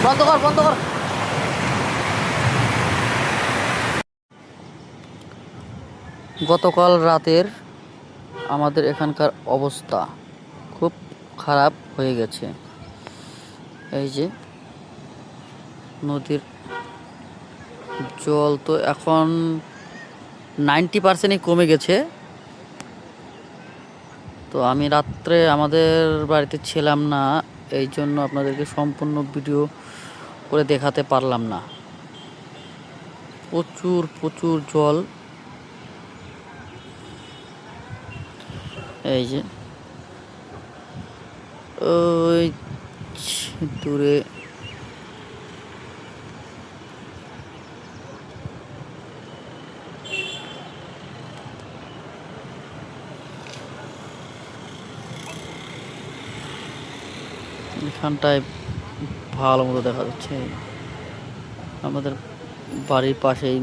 বন্ধ কর, বন্ধ কর। গতকাল রাতের আমাদের এখানকার অবস্থা খুব খারাপ হয়ে গেছে। এই যে নদীর জল তো এখন 90%ই কমে গেছে। তো আমি রাত্রে আমাদের বাড়িতে ছিলাম না, এই জন্য আপনাদেরকে সম্পূর্ণ ভিডিও করে দেখাতে পারলাম না। প্রচুর প্রচুর জল। এই যে ওই দূরে এখানটায় ভালো মতো দেখা যাচ্ছে আমাদের বাড়ির পাশেই।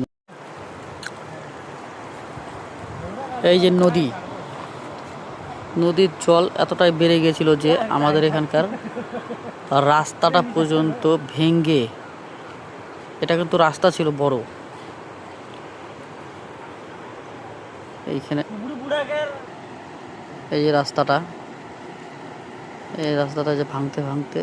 এই যে নদীর জল এতটাই বেড়ে গেছিল যে আমাদের এখানকার রাস্তাটা পর্যন্ত ভেঙ্গে, এটা কিন্তু রাস্তা ছিল বড়, এইখানে এই যে রাস্তাটা যে ভাঙতে ভাঙতে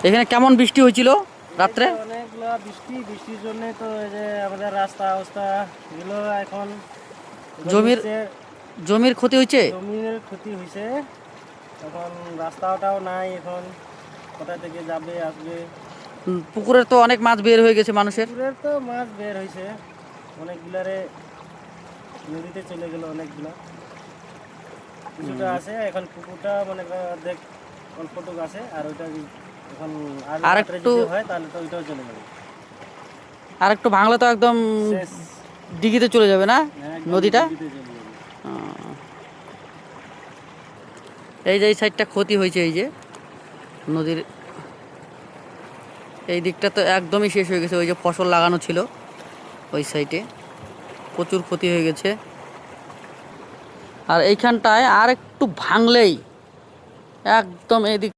এখানে কেমন বৃষ্টি হয়েছিল রাত্রে? অনেকগুলো বৃষ্টির জন্য তো এই যে আমাদের রাস্তা অবস্থা এগুলো এখন জমির ক্ষতি হয়েছে। জমির ক্ষতি হয়েছে, এখন রাস্তাটাও নাই, এখন কোথা থেকে যাবে আসবে। পুকুরের তো অনেক মাছ বের হয়ে গেছে, মানুষের পুকুরের তো মাছ বের হয়েছে অনেকগুলারে, নদীতে চলে গেল অনেকগুলা, কিছুটা আছে এখন পুকুরটা মানে দেখ অল্পটুকু আছে, আর ওইটা এখন আর একটু হয় তাহলে তো ওইটাও চলে যাবে। আর একটু ভাঙলে তো একদম দিঘিতে চলে যাবে না নদীটা। এই যে এই সাইডটা ক্ষতি হয়েছে, এই যে নদীর এই দিকটা তো একদমই শেষ হয়ে গেছে। ওই যে ফসল লাগানো ছিল ওই সাইডে প্রচুর ক্ষতি হয়ে গেছে। আর এইখানটায় আর একটু ভাঙলেই একদম এই দিক